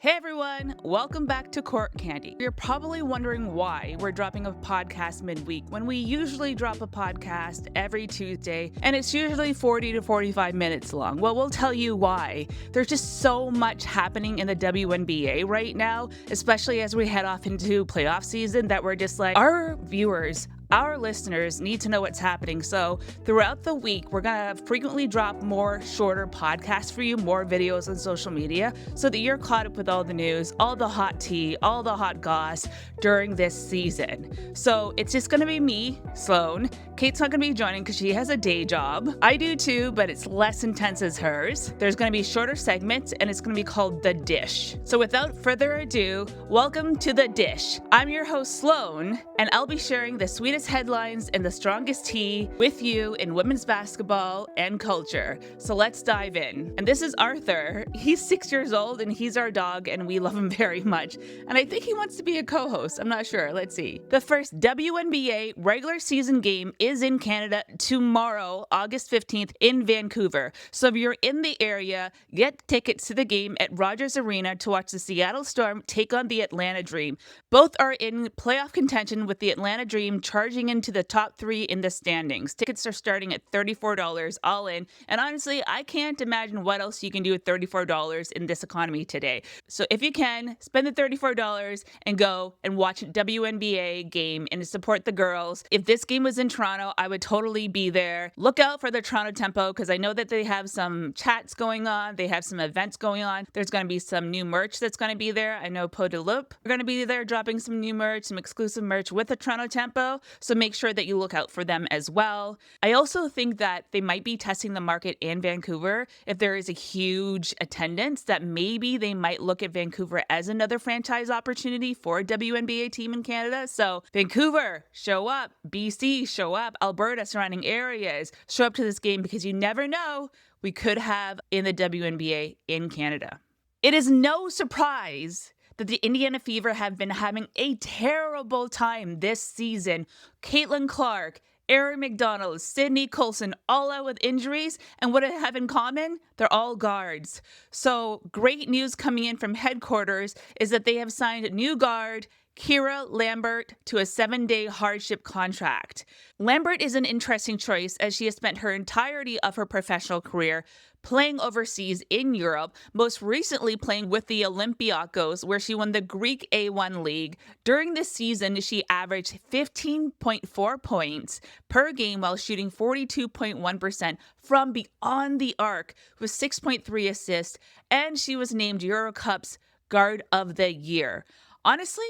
Hey everyone, welcome back to Court Candy. You're probably wondering why we're dropping a podcast midweek when we usually drop a podcast every Tuesday and it's usually 40 to 45 minutes long. Well, we'll tell you why. There's just so much happening in the WNBA right now, especially as we head off into playoff season, that we're just like, our viewers, our listeners need to know what's happening. So throughout the week, we're going to frequently drop more shorter podcasts for you, more videos on social media, so that you're caught up with all the news, all the hot tea, all the hot goss during this season. So it's just going to be me, Sloan. Kate's not going to be joining because she has a day job. I do too, but it's less intense as hers. There's going to be shorter segments and it's going to be called The Dish. So without further ado, welcome to The Dish. I'm your host, Sloan, and I'll be sharing the sweetest headlines and the strongest tea with you in women's basketball and culture. So let's dive in. And this is Arthur. He's 6 years old and he's our dog and we love him very much. And I think he wants to be a co-host. I'm not sure. Let's see. The first WNBA regular season game is in Canada tomorrow, August 15th in Vancouver. So if you're in the area, get tickets to the game at Rogers Arena to watch the Seattle Storm take on the Atlanta Dream. Both are in playoff contention, with the Atlanta Dream charging into the top three in the standings. Tickets are starting at $34 all in. And honestly, I can't imagine what else you can do with $34 in this economy today. So if you can, spend the $34 and go and watch a WNBA game and support the girls. If this game was in Toronto, I would totally be there. Look out for the Toronto Tempo because I know that they have some chats going on. They have some events going on. There's going to be some new merch that's going to be there. I know Po de Loop are going to be there dropping some new merch, some exclusive merch with the Toronto Tempo. So make sure that you look out for them as well. I also think that they might be testing the market in Vancouver. If there is a huge attendance, that maybe they might look at Vancouver as another franchise opportunity for a WNBA team in Canada. So Vancouver, show up. BC, show up. Alberta, surrounding areas, show up to this game because you never know, we could have in the WNBA in Canada. It is no surprise that the Indiana Fever have been having a terrible time this season. Caitlin Clark, Erin McDonald, Sydney Colson, all out with injuries, and what they have in common? They're all guards. So great news coming in from headquarters is that they have signed a new guard, Kira Lambert, to a 7-day hardship contract. Lambert is an interesting choice as she has spent her entirety of her professional career playing overseas in Europe, most recently playing with the Olympiacos, where she won the Greek A1 League. During this season, she averaged 15.4 points per game while shooting 42.1% from beyond the arc with 6.3 assists, and she was named Eurocup's Guard of the Year. Honestly,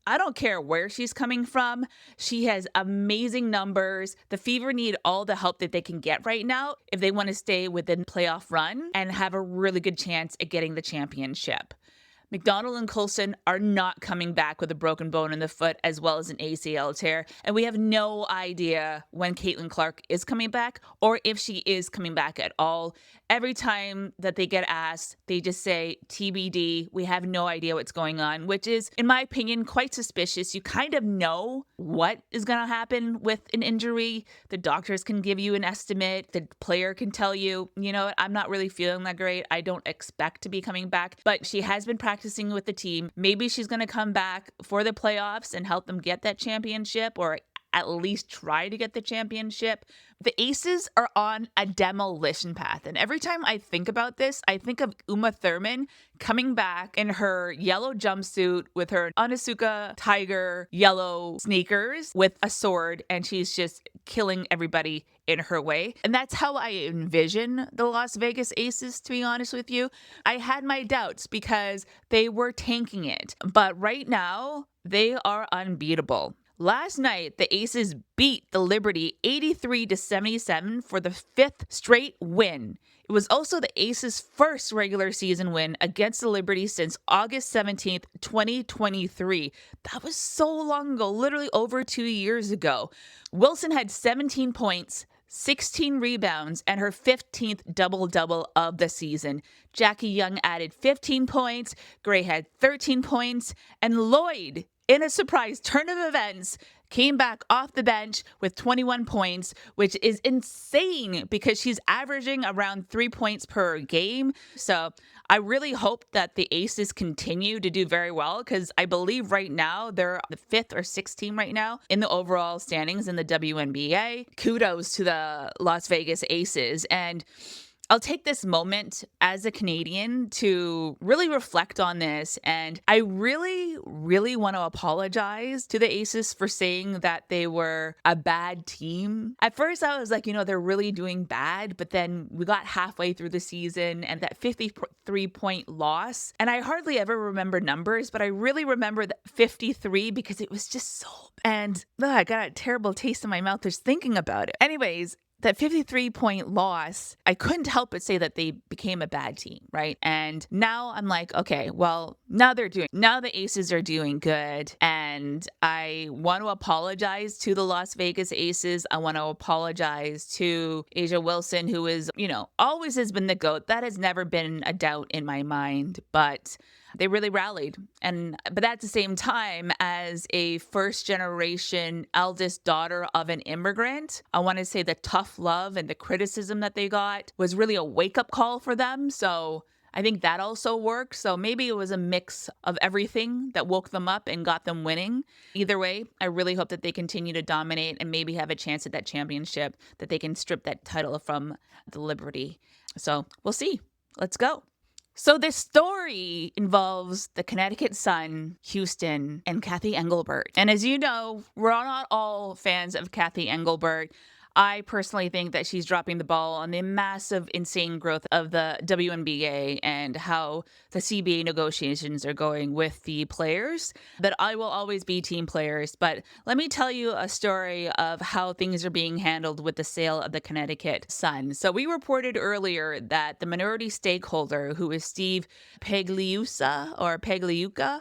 I don't care where she's coming from. She has amazing numbers. The Fever need all the help that they can get right now if they want to stay within playoff run and have a really good chance at getting the championship. McDonald and Colson are not coming back with a broken bone in the foot as well as an ACL tear, and we have no idea when Caitlin Clark is coming back or if she is coming back at all. Every time that they get asked, they just say TBD. We have no idea what's going on, which is, in my opinion, quite suspicious. You kind of know what is going to happen with an injury. The doctors can give you an estimate. The player can tell you, you know what, I'm not really feeling that great. I don't expect to be coming back, but she has been practicing with the team. Maybe she's going to come back for the playoffs and help them get that championship, or at least try to get the championship. The Aces are on a demolition path. And every time I think about this, I think of Uma Thurman coming back in her yellow jumpsuit with her Onitsuka Tiger yellow sneakers with a sword, and she's just killing everybody in her way. And that's how I envision the Las Vegas Aces, to be honest with you. I had my doubts because they were tanking it, but right now they are unbeatable. Last night, the Aces beat the Liberty 83-77 for the 5th straight win. It was also the Aces' first regular season win against the Liberty since August 17th, 2023. That was so long ago, literally over 2 years ago. Wilson had 17 points, 16 rebounds, and her 15th double-double of the season. Jackie Young added 15 points, Gray had 13 points, and Lloyd, in a surprise turn of events, came back off the bench with 21 points, which is insane because she's averaging around 3 points per game. So I really hope that the Aces continue to do very well because I believe right now they're the 5th or 6th team right now in the overall standings in the WNBA. Kudos to the Las Vegas Aces. And I'll take this moment as a Canadian to really reflect on this. And I really, really want to apologize to the Aces for saying that they were a bad team. At first, I was like, they're really doing bad. But then we got halfway through the season and that 53-point loss. And I hardly ever remember numbers, but I really remember that 53 because it was just so. And I got a terrible taste in my mouth just thinking about it. Anyways, that 53-point loss, I couldn't help but say that they became a bad team, right? And now I'm like, okay, well, now the Aces are doing good. And I want to apologize to the Las Vegas Aces. I want to apologize to A'ja Wilson, who is, always has been the GOAT. That has never been a doubt in my mind, but they really rallied. But at the same time, as a first generation eldest daughter of an immigrant, I want to say the tough love and the criticism that they got was really a wake-up call for them. So I think that also worked. So maybe it was a mix of everything that woke them up and got them winning. Either way, I really hope that they continue to dominate and maybe have a chance at that championship, that they can strip that title from the Liberty. So we'll see. Let's go. So this story involves the Connecticut Sun, Houston, and Cathy Englebert. And as you know, we're not all fans of Cathy Englebert. I personally think that she's dropping the ball on the massive, insane growth of the WNBA and how the CBA negotiations are going with the players. But I will always be team players. But let me tell you a story of how things are being handled with the sale of the Connecticut Sun. So we reported earlier that the minority stakeholder, who is Steve Pagliuca,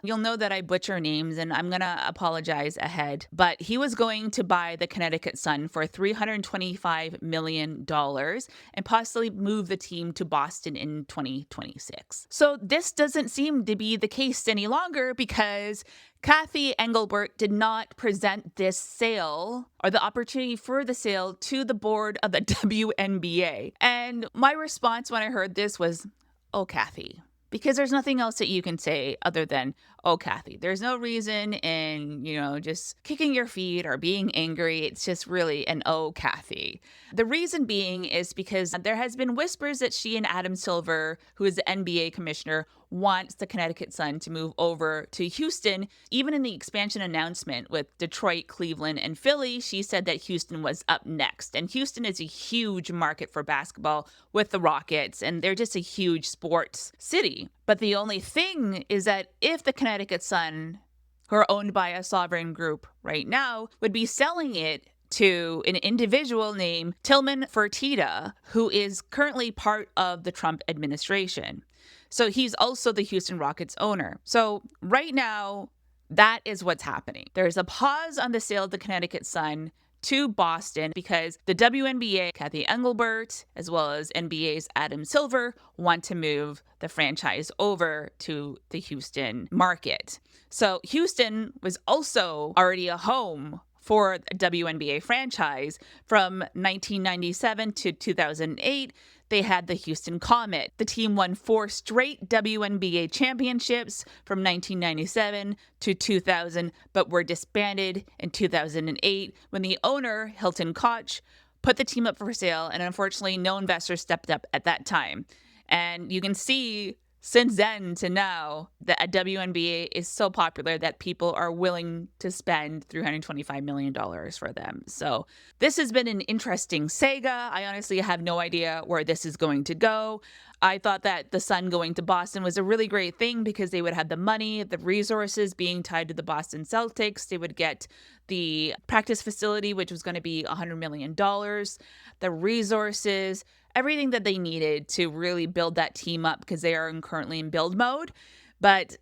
you'll know that I butcher names and I'm going to apologize ahead, but he was going to buy the Connecticut Sun for $325 million and possibly move the team to Boston in 2026. So this doesn't seem to be the case any longer because Cathy Englebert did not present this sale or the opportunity for the sale to the board of the WNBA. And my response when I heard this was, oh, Cathy. Because there's nothing else that you can say other than, oh, Cathy. There's no reason in, just kicking your feet or being angry. It's just really an oh, Cathy. The reason being is because there has been whispers that she and Adam Silver, who is the NBA commissioner, wants the Connecticut Sun to move over to Houston. Even in the expansion announcement with Detroit, Cleveland, and Philly, she said that Houston was up next. And Houston is a huge market for basketball with the Rockets, and they're just a huge sports city. But the only thing is that if the Connecticut Sun, who are owned by a sovereign group right now, would be selling it to an individual named Tillman Fertitta, who is currently part of the Trump administration. So he's also the Houston Rockets owner. So right now, that is what's happening. There's a pause on the sale of the Connecticut Sun to Boston because the WNBA, Cathy Englebert, as well as NBA's Adam Silver, want to move the franchise over to the Houston market. So Houston was also already a home for a WNBA franchise. From 1997 to 2008, they had the Houston Comet. The team won 4 straight WNBA championships from 1997 to 2000, but were disbanded in 2008 when the owner, Hilton Koch, put the team up for sale, and unfortunately, no investor stepped up at that time. And you can see since then to now that a WNBA is so popular that people are willing to spend $325 million for them. So this has been an interesting saga. I honestly have no idea where this is going to go. I thought that the Sun going to Boston was a really great thing because they would have the money, the resources being tied to the Boston Celtics. They would get the practice facility, which was going to be $100 million, the resources, everything that they needed to really build that team up because they are currently in build mode. But,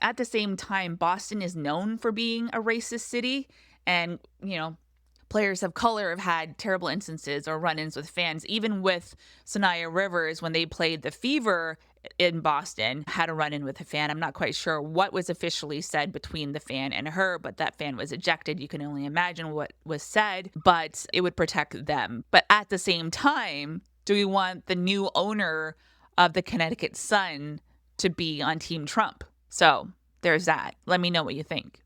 at the same time, Boston is known for being a racist city. And, players of color have had terrible instances or run-ins with fans. Even with Sanaya Rivers, when they played the Fever in Boston, had a run-in with a fan. I'm not quite sure what was officially said between the fan and her, but that fan was ejected. You can only imagine what was said, but it would protect them. But at the same time, do we want the new owner of the Connecticut Sun to be on Team Trump? So there's that. Let me know what you think.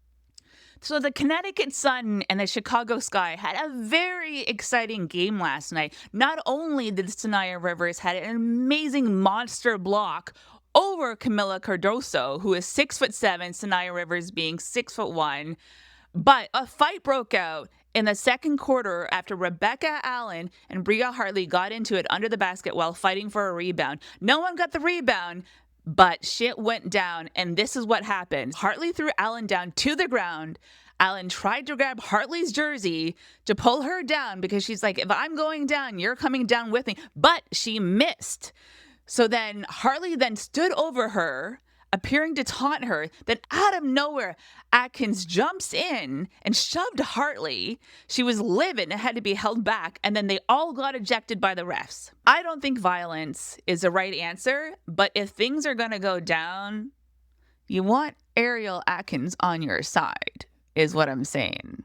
So the Connecticut Sun and the Chicago Sky had a very exciting game last night. Not only did Sanaya Rivers had an amazing monster block over Camila Cardoso, who is 6'7", Sanaya Rivers being 6'1", but a fight broke out in the second quarter after Rebecca Allen and Bria Hartley got into it under the basket while fighting for a rebound. No one got the rebound, but shit went down, and this is what happened. Hartley threw Allen down to the ground. Allen tried to grab Hartley's jersey to pull her down because she's like, if I'm going down, you're coming down with me. But she missed. So then Hartley then stood over her, appearing to taunt her. Then out of nowhere, Atkins jumps in and shoved Hartley. She was livid and had to be held back, and then they all got ejected by the refs. I don't think violence is the right answer, but if things are going to go down, you want Ariel Atkins on your side, is what I'm saying.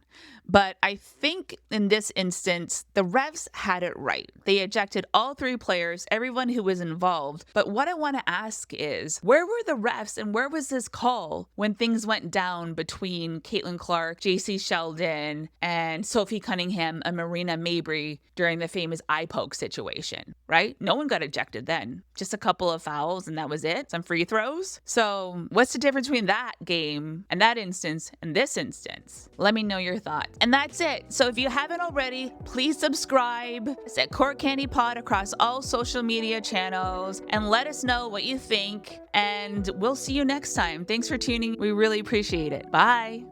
But I think in this instance, the refs had it right. They ejected all three players, everyone who was involved. But what I want to ask is, where were the refs and where was this call when things went down between Caitlin Clark, JC Sheldon, and Sophie Cunningham and Marina Mabry during the famous eye poke situation, right? No one got ejected then. Just a couple of fouls and that was it. Some free throws. So what's the difference between that game and that instance and this instance? Let me know your thoughts. And that's it. So if you haven't already, please subscribe. It's at Court Candy Pod across all social media channels and let us know what you think. And we'll see you next time. Thanks for tuning. We really appreciate it. Bye.